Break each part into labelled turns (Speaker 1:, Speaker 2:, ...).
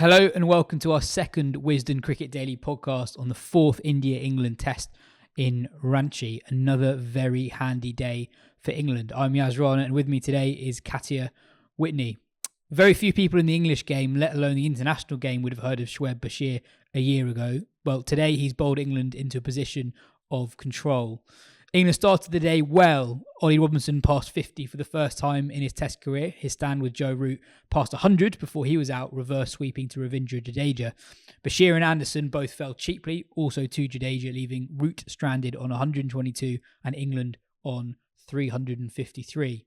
Speaker 1: Hello and welcome to our second Wisden Cricket Daily podcast on the fourth India-England test in Ranchi. Another very handy day for England. I'm Rana and with me today is Katya, Witney. Very few people in the English game, let alone the international game, would have heard of Shoaib Bashir a year ago. Well, today he's bowled England into a position of control. England started the day well. Ollie Robinson passed 50 for the first time in his test career. His stand with Joe Root passed 100 before he was out, reverse sweeping to Ravindra Jadeja. Bashir and Anderson both fell cheaply, also to Jadeja, leaving Root stranded on 122 and England on 353.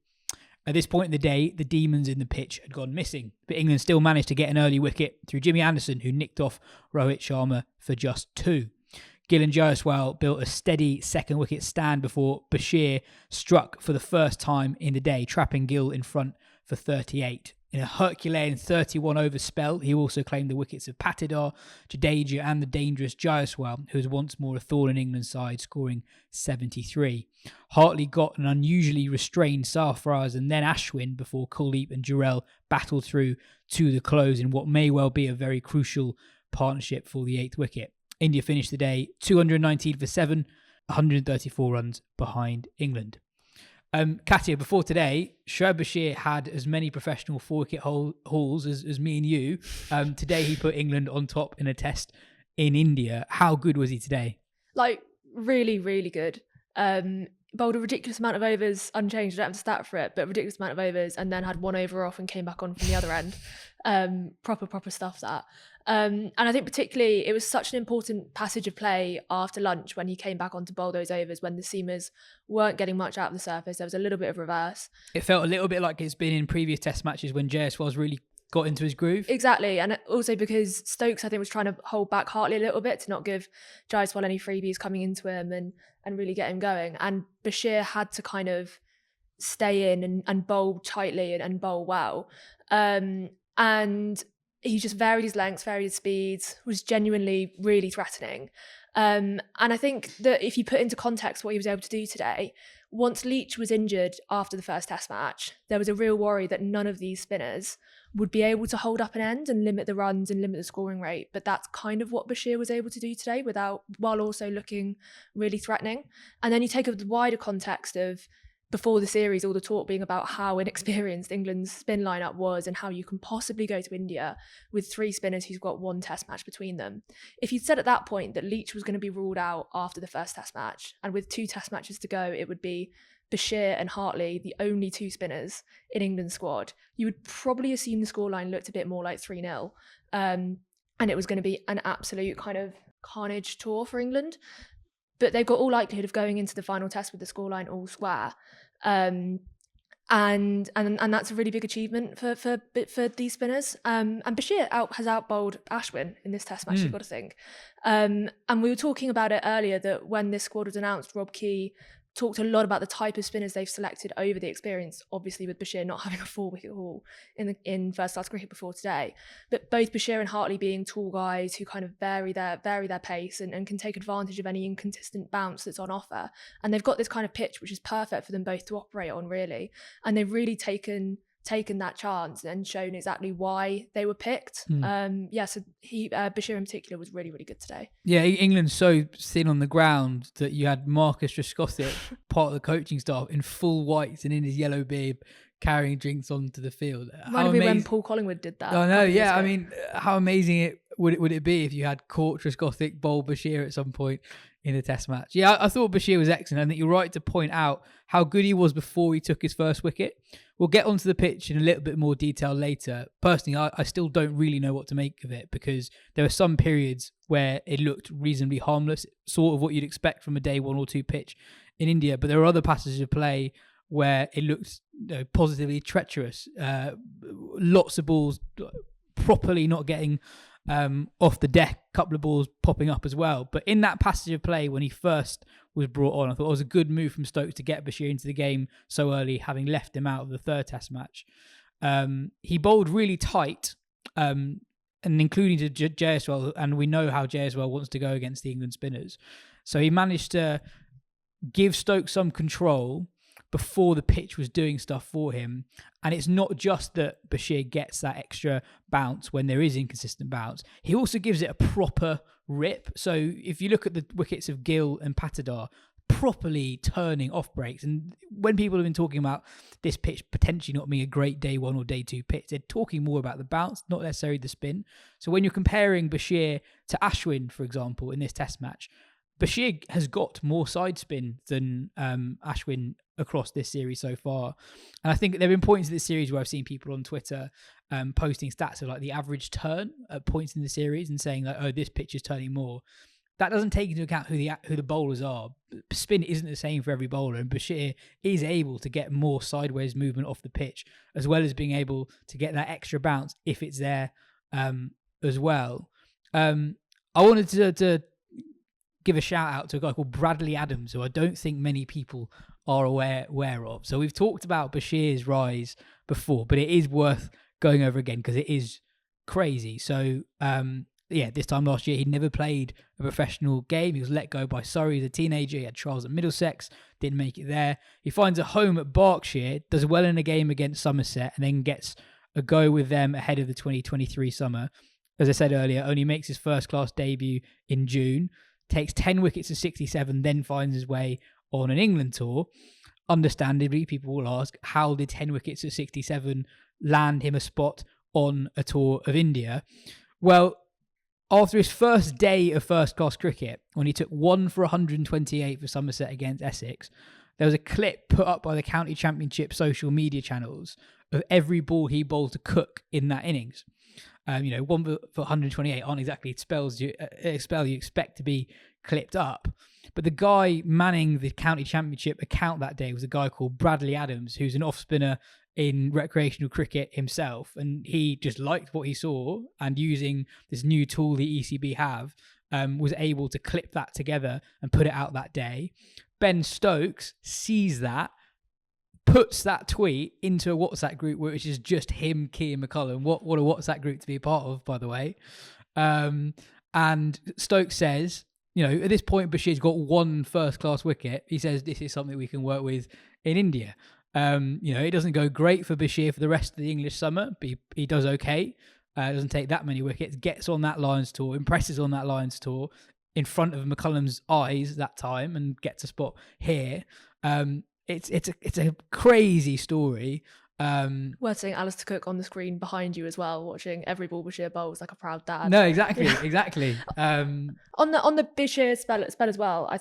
Speaker 1: At this point in the day, the demons in the pitch had gone missing, but England still managed to get an early wicket through Jimmy Anderson, who nicked off Rohit Sharma for just 2. Jaiswal built a steady second wicket stand before Bashir struck for the first time in the day, trapping Gill in front for 38. In a Herculean 31 over spell, he also claimed the wickets of Patidar, Jadeja and the dangerous Jaiswal, who was once more a thorn in England's side, scoring 73. Hartley got an unusually restrained Sarfaraz and then Ashwin before Kuldeep and Jurel battled through to the close in what may well be a very crucial partnership for the 8th wicket. India finished the day 219 for 7, 134 runs behind England. Katya, before today, Shoaib Bashir had as many professional 4-wicket hauls as me and you. Today he put England on top in a test in India. How good was he today?
Speaker 2: Really, really good. Bowled a ridiculous amount of overs, unchanged, I don't have to stat for it, but a ridiculous amount of overs, and then had 1 over off and came back on from the other end. Proper stuff that. And I think particularly it was such an important passage of play after lunch when he came back on to bowl those overs when the seamers weren't getting much out of the surface. There was a little bit of reverse.
Speaker 1: It felt a little bit like it's been in previous test matches when Jaiswal's really got into his groove.
Speaker 2: Exactly. And also because Stokes, I think, was trying to hold back Hartley a little bit to not give Jaiswal any freebies coming into him and really get him going. And Bashir had to kind of stay in and bowl tightly and bowl well. And he just varied his lengths, varied his speeds, was genuinely really threatening. And I think that if you put into context what he was able to do today, once Leach was injured after the first test match, there was a real worry that none of these spinners would be able to hold up an end and limit the runs and limit the scoring rate. But that's kind of what Bashir was able to do today while also looking really threatening. And then you take the wider context of before the series, all the talk being about how inexperienced England's spin lineup was and how you can possibly go to India with 3 spinners who've got 1 test match between them. If you'd said at that point that Leach was going to be ruled out after the first test match, and with 2 test matches to go, it would be Bashir and Hartley, the only 2 spinners in England's squad, you would probably assume the scoreline looked a bit more like 3-0. And it was going to be an absolute kind of carnage tour for England. But they've got all likelihood of going into the final test with the scoreline all square. And that's a really big achievement for these spinners. And Bashir has outbowled Ashwin in this test match, you've got to think. And we were talking about it earlier that when this squad was announced, Rob Key talked a lot about the type of spinners they've selected over the experience, obviously with Bashir not having a 4-wicket haul in first class cricket before today. But both Bashir and Hartley being tall guys who kind of vary their pace and can take advantage of any inconsistent bounce that's on offer. And they've got this kind of pitch which is perfect for them both to operate on, really. And they've really taken that chance and shown exactly why they were picked. So Bashir in particular was really, really good today.
Speaker 1: Yeah, England's so thin on the ground that you had Marcus Trescothick, part of the coaching staff, in full whites and in his yellow beard, carrying drinks onto the field.
Speaker 2: Reminded me when Paul Collingwood did that.
Speaker 1: I know, yeah. I mean, how amazing would it be if you had caught Trescothick bowl Bashir at some point in the test match? Yeah, I thought Bashir was excellent. I think you're right to point out how good he was before he took his first wicket. We'll get onto the pitch in a little bit more detail later. Personally, I still don't really know what to make of it because there were some periods where it looked reasonably harmless, sort of what you'd expect from a day 1 or 2 pitch in India. But there were other passages of play where it looked positively treacherous. Lots of balls properly not getting off the deck, a couple of balls popping up as well. But in that passage of play, when he first was brought on, I thought it was a good move from Stokes to get Bashir into the game so early, having left him out of the 3rd test match. He bowled really tight, and including to Jaiswal, and we know how Jaiswal wants to go against the England spinners. So he managed to give Stokes some control before the pitch was doing stuff for him. And it's not just that Bashir gets that extra bounce when there is inconsistent bounce. He also gives it a proper rip. So if you look at the wickets of Gill and Patidar, properly turning off breaks. And when people have been talking about this pitch potentially not being a great day 1 or day 2 pitch, they're talking more about the bounce, not necessarily the spin. So when you're comparing Bashir to Ashwin, for example, in this test match, Bashir has got more side spin than Ashwin across this series so far. And I think there have been points in this series where I've seen people on Twitter posting stats of like the average turn at points in the series and saying like, oh, this pitch is turning more. That doesn't take into account who the bowlers are. Spin isn't the same for every bowler, and Bashir is able to get more sideways movement off the pitch, as well as being able to get that extra bounce if it's there as well. I wanted to give a shout out to a guy called Bradley Adams, who I don't think many people are aware of. So we've talked about Bashir's rise before, but it is worth going over again because it is crazy. So this time last year, he'd never played a professional game. He was let go by Surrey as a teenager. He had trials at Middlesex, didn't make it there. He finds a home at Berkshire, does well in a game against Somerset, and then gets a go with them ahead of the 2023 summer. As I said earlier, only makes his first-class debut in June, takes 10 wickets to 67, then finds his way on an England tour. Understandably, people will ask, how did 10 wickets at 67 land him a spot on a tour of India? Well, after his first day of first-class cricket, when he took 1 for 128 for Somerset against Essex, there was a clip put up by the County Championship social media channels of every ball he bowled to Cook in that innings. 1 for 128 aren't exactly spells you expect to be clipped up. But the guy manning the County Championship account that day was a guy called Bradley Adams, who's an off-spinner in recreational cricket himself, and he just liked what he saw, and using this new tool the ECB have, was able to clip that together and put it out that day. Ben Stokes sees that, puts that tweet into a WhatsApp group which is just him, Key and McCullum. What a WhatsApp group to be a part of, by the way. And Stokes says, at this point Bashir's got 1 first-class wicket. He says this is something we can work with in India. It doesn't go great for Bashir for the rest of the English summer, but he does okay. Doesn't take that many wickets, gets on that Lions tour, impresses on that Lions tour in front of McCullum's eyes that time and gets a spot here. It's a crazy story.
Speaker 2: Worth seeing Alistair Cook on the screen behind you as well, watching every ball Bashir bowls like a proud dad.
Speaker 1: No, exactly.
Speaker 2: On the Bashir spell as well, I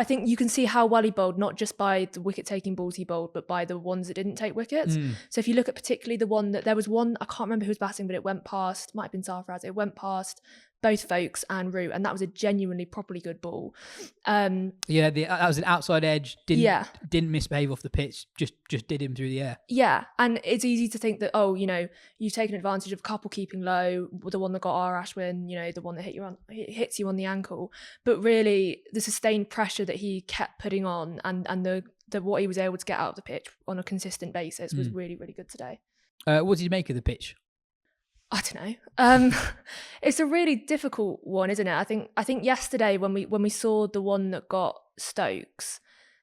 Speaker 2: think you can see how well he bowled, not just by the wicket-taking balls he bowled, but by the ones that didn't take wickets. So if you look at particularly the one that, there was one, I can't remember who was batting, but it went past, might have been Sarfaraz, it went past both Folkes and Root, and that was a genuinely properly good ball.
Speaker 1: That was an outside edge, didn't misbehave off the pitch, just did him through the air.
Speaker 2: Yeah, and it's easy to think that, you've taken advantage of a couple keeping low, the one that got R Ashwin, the one that hits you on the ankle. But really, the sustained pressure that he kept putting on and the what he was able to get out of the pitch on a consistent basis was really, really good today.
Speaker 1: What did you make of the pitch?
Speaker 2: I don't know. It's a really difficult one, isn't it? I think yesterday when we saw the one that got Stokes,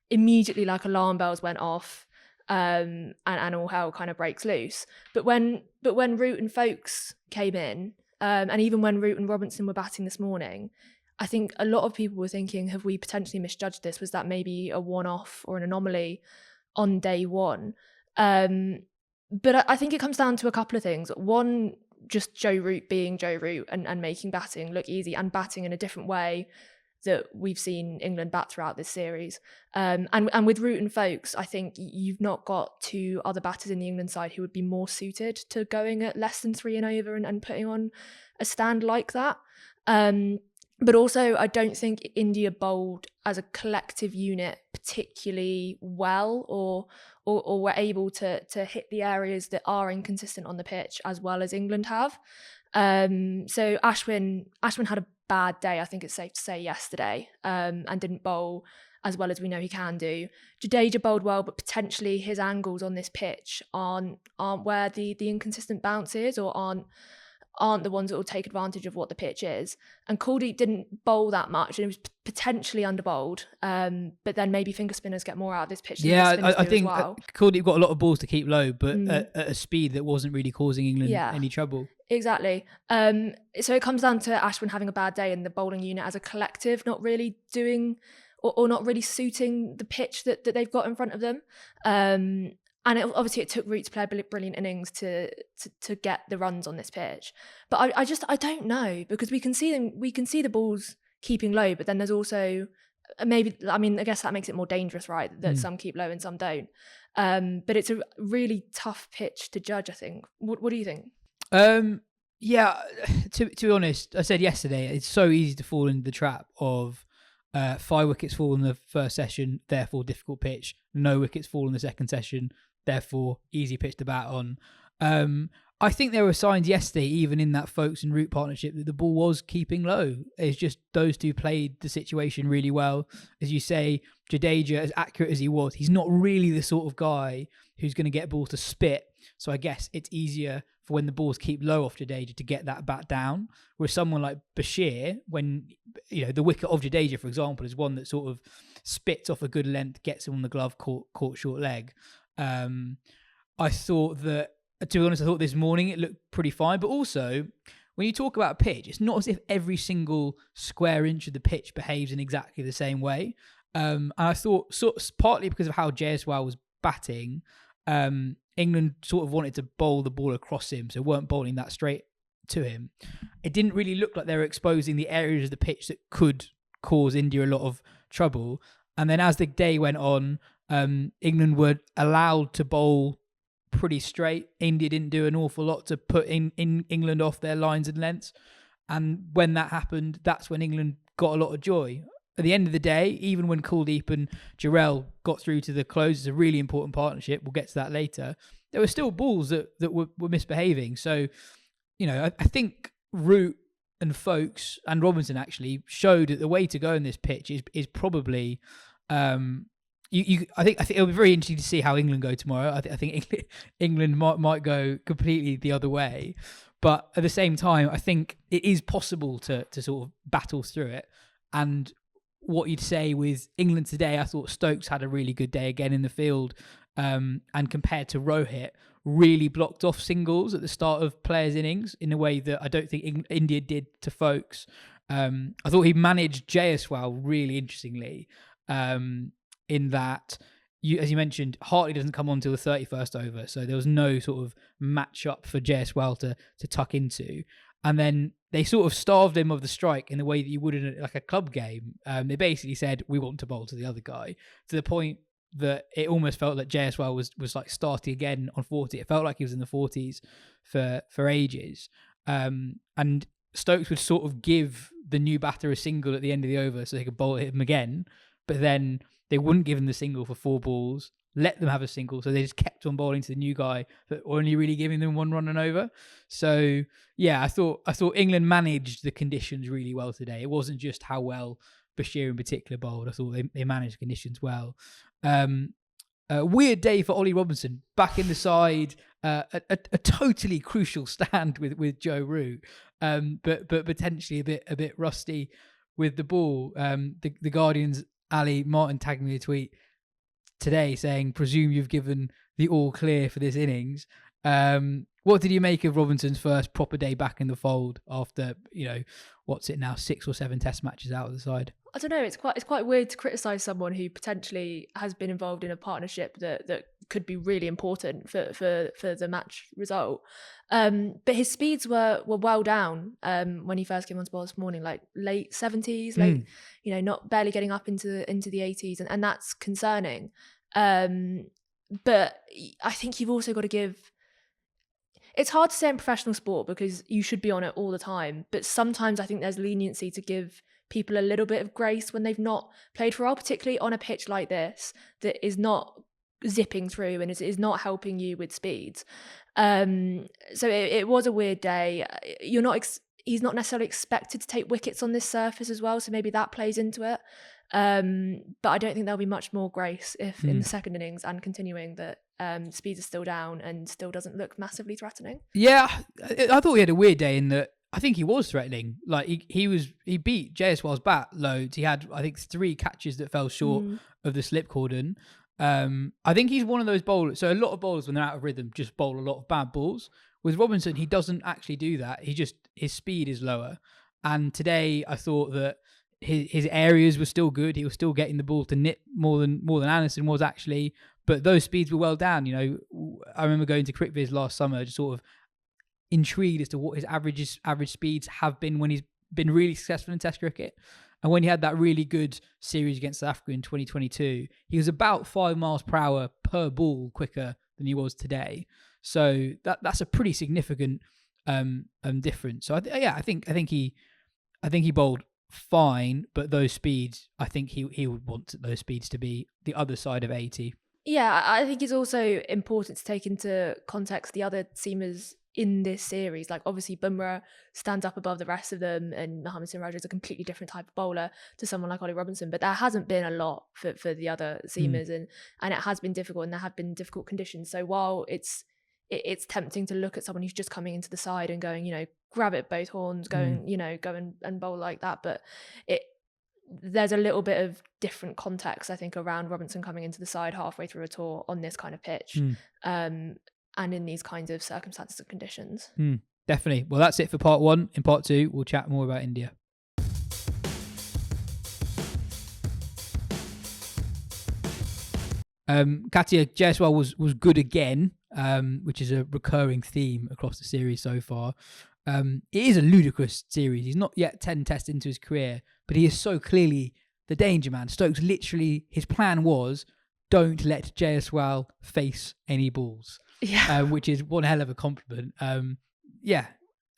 Speaker 2: immediately like alarm bells went off, and all hell kind of breaks loose. But when Root and Folkes came in, and even when Root and Robinson were batting this morning, I think a lot of people were thinking, have we potentially misjudged this? Was that maybe a one-off or an anomaly on day one? But I think it comes down to a couple of things. One, just Joe Root being Joe Root and making batting look easy and batting in a different way that we've seen England bat throughout this series. And with Root and Folkes, I think you've not got 2 other batters in the England side who would be more suited to going at less than 3 and over and putting on a stand like that. But also, I don't think India bowled as a collective unit particularly well, or were able to hit the areas that are inconsistent on the pitch as well as England have. So Ashwin had a bad day, I think it's safe to say, yesterday, and didn't bowl as well as we know he can do. Jadeja bowled well, but potentially his angles on this pitch aren't where the inconsistent bounce is, or aren't aren't the ones that will take advantage of what the pitch is. And Kuldeep didn't bowl that much, and it was potentially underbowled. But then maybe finger spinners get more out of this pitch than the spinners
Speaker 1: I
Speaker 2: do
Speaker 1: think
Speaker 2: as well.
Speaker 1: Kuldeep got a lot of balls to keep low, but at a speed that wasn't really causing England any trouble.
Speaker 2: Exactly. So it comes down to Ashwin having a bad day and the bowling unit as a collective not really doing or not really suiting the pitch that they've got in front of them. And obviously it took Root to play a brilliant innings to get the runs on this pitch. But I don't know, because we can see the balls keeping low, but then there's also I guess that makes it more dangerous, right? That some keep low and some don't. But it's a really tough pitch to judge, I think. What do you think?
Speaker 1: Yeah, to be honest, I said yesterday, it's so easy to fall into the trap of 5 wickets fall in the first session, therefore difficult pitch. No wickets fall in the second session, therefore easy pitch to bat on. I think there were signs yesterday, even in that Folkes and Root partnership, that the ball was keeping low. It's just those two played the situation really well. As you say, Jadeja, as accurate as he was, he's not really the sort of guy who's going to get balls to spit. So I guess it's easier for when the balls keep low off Jadeja to get that bat down. Whereas someone like Bashir, when the wicket of Jadeja, for example, is one that sort of spits off a good length, gets him on the glove, caught short leg. I thought that, to be honest, I thought this morning it looked pretty fine. But also, when you talk about a pitch, it's not as if every single square inch of the pitch behaves in exactly the same way. And I thought, partly because of how Jaiswal was batting, England sort of wanted to bowl the ball across him, so weren't bowling that straight to him. It didn't really look like they were exposing the areas of the pitch that could cause India a lot of trouble. And then as the day went on, England were allowed to bowl pretty straight. India didn't do an awful lot to put in England off their lines and lengths. And when that happened, that's when England got a lot of joy. At the end of the day, even when Kuldeep and Jarrell got through to the close, it's a really important partnership. We'll get to that later. There were still balls that were misbehaving. So, I think Root and Folkes and Robinson actually showed that the way to go in this pitch is probably. I think it'll be very interesting to see how England go tomorrow. I think England might go completely the other way, but at the same time, I think it is possible to sort of battle through it. And what you'd say with England today, I thought Stokes had a really good day again in the field, and compared to Rohit, really blocked off singles at the start of players' innings in a way that I don't think India did to Folkes. I thought he managed Jaiswal really interestingly, in that, as you mentioned, Hartley doesn't come on till the 31st over, so there was no sort of match up for Jaiswal to tuck into. And then they sort of starved him of the strike in the way that you would in a club game. They basically said, we want to bowl to the other guy, to the point that it almost felt like Jaiswal was like starting again on 40. It felt like he was in the 40s for ages. And Stokes would sort of give the new batter a single at the end of the over so they could bowl at him again. But then they wouldn't give him the single for 4 balls, let them have a single. So they just kept on bowling to the new guy, but only really giving them 1 run and over. So yeah, I thought England managed the conditions really well today. It wasn't just how well Bashir in particular bowled. I thought they managed conditions well. A weird day for Ollie Robinson, back in the side, a totally crucial stand with Joe Root, but potentially a bit rusty with the ball. The Guardian's Ali Martin tagged me a tweet today saying, presume you've given the all clear for this innings. What did you make of Robinson's first proper day back in the fold after, what's it now, 6 or 7 test matches out of the side?
Speaker 2: I don't know, it's quite weird to criticise someone who potentially has been involved in a partnership that could be really important for the match result. But his speeds were well down when he first came onto board this morning, like late 70s, not barely getting up into the 80s, and that's concerning. But I think you've also got to give. It's hard to say in professional sport because you should be on it all the time, but sometimes I think there's leniency to give people a little bit of grace when they've not played for a while, particularly on a pitch like this that is not zipping through and is not helping you with speeds. So it was a weird day. He's not necessarily expected to take wickets on this surface as well, so maybe that plays into it. But I don't think there'll be much more grace if in the second innings and continuing that speeds are still down and still doesn't look massively threatening.
Speaker 1: Yeah, I thought he had a weird day in that I think he was threatening. Like he beat Jaiswal's bat loads. He had, I think, 3 catches that fell short of the slip cordon. I think he's one of those bowlers. So a lot of bowlers, when they're out of rhythm, just bowl a lot of bad balls. With Robinson, he doesn't actually do that. His speed is lower. And today, I thought that his areas were still good. He was still getting the ball to nip more than Anderson was actually. But those speeds were well down. You know, I remember going to CricViz last summer, just sort of intrigued as to what his average speeds have been when he's been really successful in Test cricket. And when he had that really good series against South Africa in 2022, he was about 5 miles per hour per ball quicker than he was today. So that's a pretty significant difference. So I think he bowled fine, but those speeds, I think he would want those speeds to be the other side of 80.
Speaker 2: Yeah, I think it's also important to take into context the other seamers in this series. Like, obviously Bumrah stands up above the rest of them, and Mohammad Singh Raja is a completely different type of bowler to someone like Ollie Robinson, but there hasn't been a lot for the other seamers, and it has been difficult, and there have been difficult conditions. So while it's tempting to look at someone who's just coming into the side and going, you know, grab it both horns, go and bowl like that, but there's a little bit of different context, I think, around Robinson coming into the side halfway through a tour on this kind of pitch, and in these kinds of circumstances and conditions.
Speaker 1: Definitely. Well, that's it for part 1. In part 2, we'll chat more about India. Katya, Jaiswal was good again, which is a recurring theme across the series so far. It is a ludicrous series. He's not yet 10 tests into his career, but he is so clearly the danger man. Stokes literally, his plan was, don't let Jaiswal face any balls.
Speaker 2: Yeah.
Speaker 1: Which is one hell of a compliment. Yeah,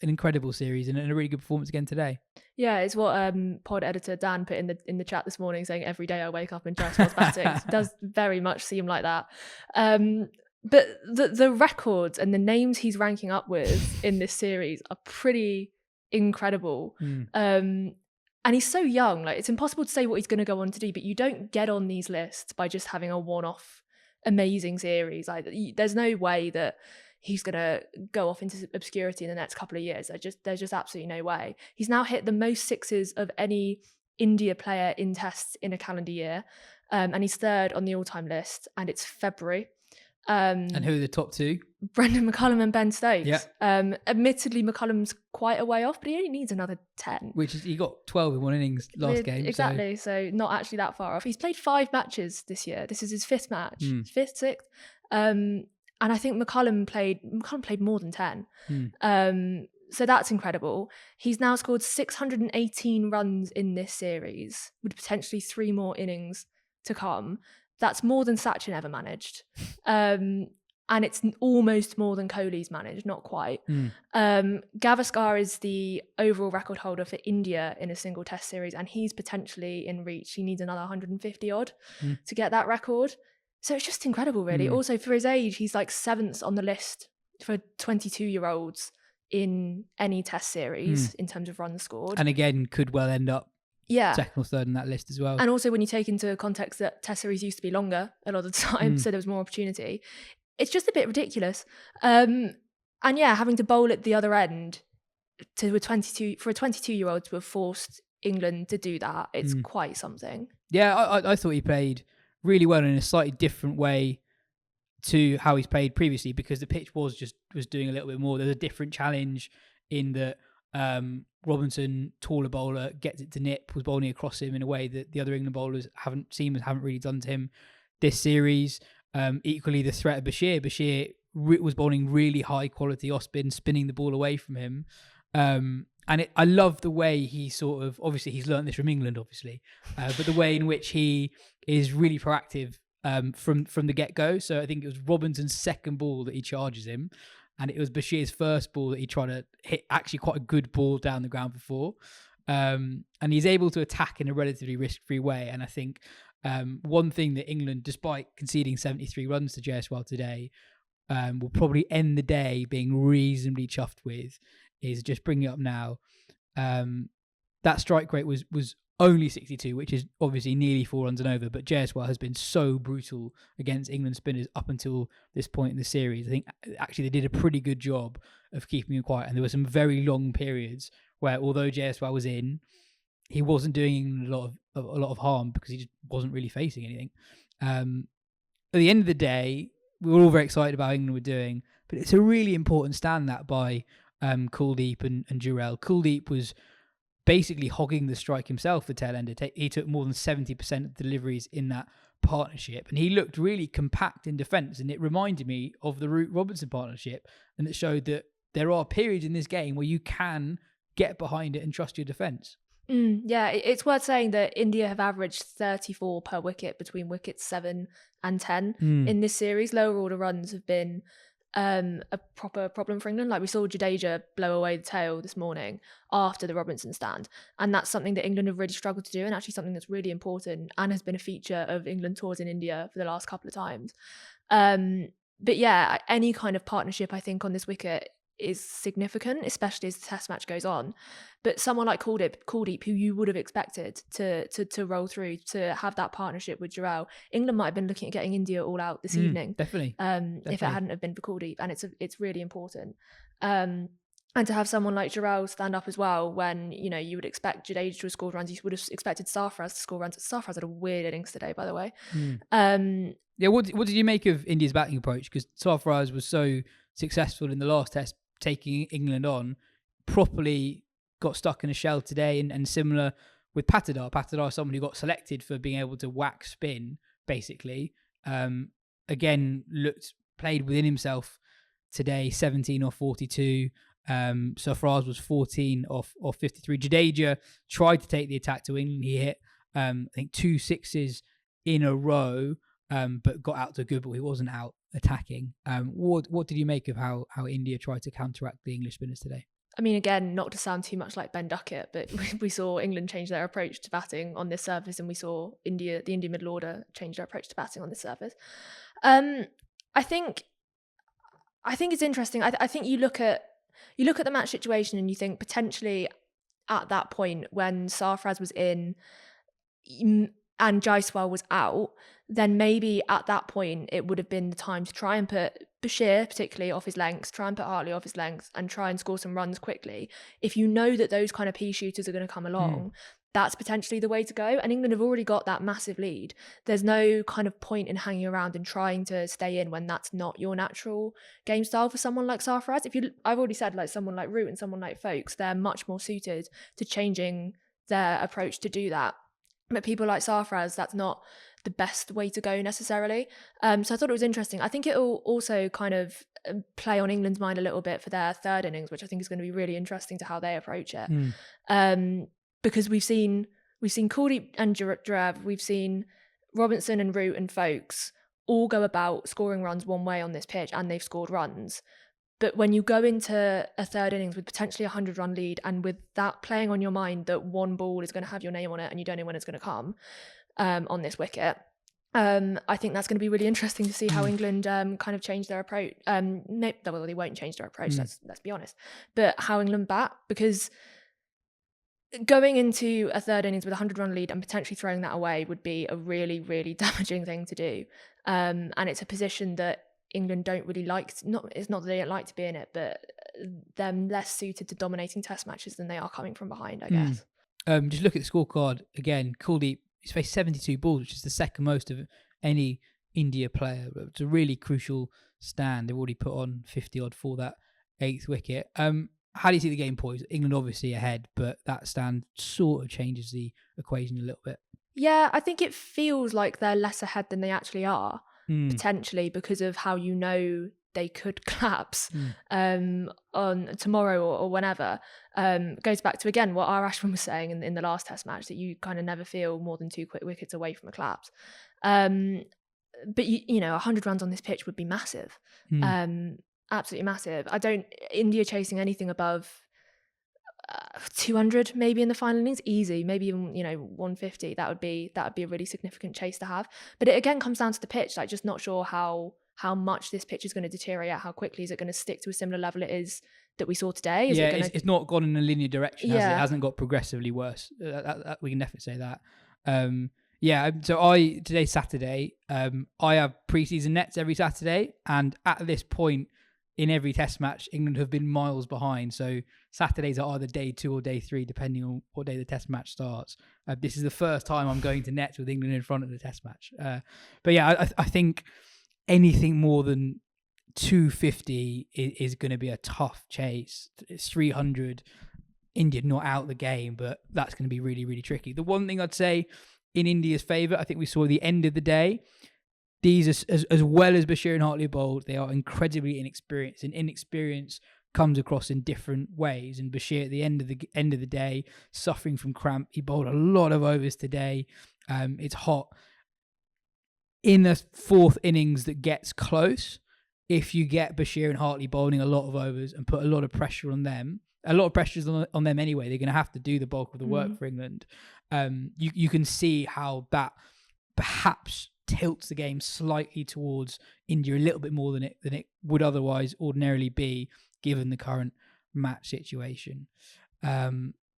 Speaker 1: an incredible series and a really good performance again today.
Speaker 2: Yeah, it's what pod editor Dan put in the chat this morning, saying every day I wake up and Jaiswal's batting. It does very much seem like that. But the records and the names he's ranking up with in this series are pretty incredible. And he's so young. Like, it's impossible to say what he's going to go on to do, but you don't get on these lists by just having a one-off amazing series. Like, there's no way that he's going to go off into obscurity in the next couple of years. There's just absolutely no way. He's now hit the most sixes of any India player in tests in a calendar year. And he's 3rd on the all-time list, and it's February.
Speaker 1: And who are the top 2?
Speaker 2: Brendan McCullum and Ben Stokes.
Speaker 1: Yeah.
Speaker 2: Admittedly, McCullum's quite a way off, but he only needs another 10.
Speaker 1: Which is, he got 12 in one innings last game.
Speaker 2: Exactly, so not actually that far off. He's played 5 matches this year. This is his 5th match, 5th, 6th. And I think McCullum played more than 10. So that's incredible. He's now scored 618 runs in this series, with potentially 3 more innings to come. That's more than Sachin ever managed. And it's almost more than Kohli's managed, not quite. Gavaskar is the overall record holder for India in a single test series, and he's potentially in reach. He needs another 150 odd to get that record. So it's just incredible, really. Also, for his age, he's like 7th on the list for 22-year-olds in any test series in terms of runs scored.
Speaker 1: And again, could well end up second or third in that list as well.
Speaker 2: And also, when you take into context that test series used to be longer a lot of the time, so there was more opportunity, it's just a bit ridiculous. And yeah, having to bowl at the other end for a 22-year-old to have forced England to do that, it's quite something.
Speaker 1: Yeah, I thought he played really well in a slightly different way to how he's played previously, because the pitch was doing a little bit more. There's a different challenge in that Robinson, taller bowler, gets it to nip, was bowling across him in a way that the other England bowlers haven't really done to him this series. Equally, the threat of Bashir was bowling really high quality off spin, spinning the ball away from him. I love the way he sort of, obviously he's learned this from England, obviously, but the way in which he is really proactive from the get-go. So I think it was Robinson's 2nd ball that he charges him, and it was Bashir's 1st ball that he tried to hit actually quite a good ball down the ground before. And he's able to attack in a relatively risk-free way. And I think one thing that England, despite conceding 73 runs to Jaiswal today, will probably end the day being reasonably chuffed with, is just bringing it up now. That strike rate was only 62, which is obviously nearly 4 runs and over. But Jaiswal has been so brutal against England spinners up until this point in the series. I think actually they did a pretty good job of keeping him quiet. And there were some very long periods where, although Jaiswal was in, he wasn't doing a lot of harm because he just wasn't really facing anything. At the end of the day, we were all very excited about how England were doing, but it's a really important stand that by Kuldeep and Jurel. Kuldeep was basically hogging the strike himself for tail ender. He took more than 70% of deliveries in that partnership, and he looked really compact in defence, and it reminded me of the Root Robinson partnership, and it showed that there are periods in this game where you can get behind it and trust your defence.
Speaker 2: Yeah, it's worth saying that India have averaged 34 per wicket between wickets 7 and 10 in this series. Lower order runs have been a proper problem for England. Like we saw Jadeja blow away the tail this morning after the Robinson stand, and that's something that England have really struggled to do, and actually something that's really important and has been a feature of England tours in India for the last couple of times. But yeah, any kind of partnership I think on this wicket is significant, especially as the test match goes on. But someone like Kuldeep, who you would have expected to roll through, to have that partnership with Jurel, England might have been looking at getting India all out this evening.
Speaker 1: Definitely.
Speaker 2: If it hadn't have been for Kuldeep, and it's really important. And to have someone like Jurel stand up as well, when you would expect Jadeja to have scored runs, you would have expected Sarfaraz to score runs. Sarfaraz had a weird innings today, by the way.
Speaker 1: Yeah, what did you make of India's batting approach? Because Sarfaraz was so successful in the last test, taking England on, properly got stuck in a shell today, and similar with Patidar. Patidar is someone who got selected for being able to whack spin, basically. Again, played within himself today, 17 off 42. Sarfaraz was 14 off 53. Jadeja tried to take the attack to England. He hit, I think, 2 sixes in a row, but got out to a good ball. He wasn't out attacking. What did you make of how India tried to counteract the English spinners today?
Speaker 2: I mean, again, not to sound too much like Ben Duckett, but we saw England change their approach to batting on this surface, and we saw the Indian middle order change their approach to batting on this surface. I think it's interesting. I think you look at the match situation and you think potentially at that point when Sarfaraz was in and Jaiswal was out, then maybe at that point it would have been the time to try and put Bashir particularly off his lengths, try and put Hartley off his lengths, and try and score some runs quickly. If you know that those kind of pea shooters are going to come along, that's potentially the way to go. And England have already got that massive lead. There's no kind of point in hanging around and trying to stay in when that's not your natural game style for someone like Sarfaraz. I've already said, like someone like Root and someone like Folkes, they're much more suited to changing their approach to do that. But people like Sarfaraz, that's not the best way to go necessarily. So I thought it was interesting. I think it will also kind of play on England's mind a little bit for their third innings, which I think is going to be really interesting to how they approach it. Because we've seen Kuldeep and Jurel, we've seen Robinson and Root and Folkes all go about scoring runs one way on this pitch, and they've scored runs. But when you go into a third innings with potentially a 100-run lead, and with that playing on your mind that one ball is going to have your name on it and you don't know when it's going to come on this wicket, I think that's going to be really interesting to see how England kind of change their approach. Well, they won't change their approach, let's be honest. But how England bat, because going into a third innings with a 100-run lead and potentially throwing that away would be a really, really damaging thing to do. And it's a position that England don't really like. It's not that they don't like to be in it, but they're less suited to dominating test matches than they are coming from behind, I guess.
Speaker 1: Just look at the scorecard again. Kuldeep, he's faced 72 balls, which is the second most of any India player. It's a really crucial stand. They've already put on 50 odd for that 8th wicket. How do you see the game poised? England obviously ahead, but that stand sort of changes the equation a little bit.
Speaker 2: Yeah, I think it feels like they're less ahead than they actually are. Potentially because of how they could collapse on tomorrow or whenever. Goes back to, again, what R. Ashwin was saying in the last test match, that you kind of never feel more than 2 quick wickets away from a collapse. But 100 runs on this pitch would be massive. Absolutely massive. India chasing anything above 200 maybe in the final innings, easy, maybe even 150, that would be a really significant chase to have. But it again comes down to the pitch, like just not sure how much this pitch is going to deteriorate, how quickly is it going to stick to a similar level it is that we saw today? Is
Speaker 1: yeah,
Speaker 2: it gonna...
Speaker 1: it's not gone in a linear direction. Has it?
Speaker 2: Yeah.
Speaker 1: It hasn't got progressively worse. We can definitely say that. Yeah, so today's Saturday. I have preseason nets every Saturday, and at this point in every test match, England have been miles behind. So Saturdays are either day 2 or day 3, depending on what day the test match starts. This is the first time I'm going to nets with England in front of the test match. But yeah, I think anything more than 250 is going to be a tough chase. It's 300. India not out the game, but that's going to be really, really tricky. The one thing I'd say in India's favour, I think we saw at the end of the day, these, as well as Bashir and Hartley bowled, they are incredibly inexperienced, and inexperience comes across in different ways. And Bashir, at the end of the day, suffering from cramp, he bowled a lot of overs today. It's hot. In the fourth innings that gets close, if you get Bashir and Hartley bowling a lot of overs and put a lot of pressure on them, a lot of pressure is on them anyway. They're going to have to do the bulk of the work for England. You can see how that perhaps tilts the game slightly towards India a little bit more than it would otherwise ordinarily be, given the current match situation.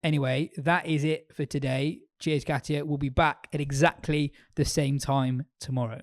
Speaker 1: Anyway, that is it for today. Cheers, Katya. We'll be back at exactly the same time tomorrow.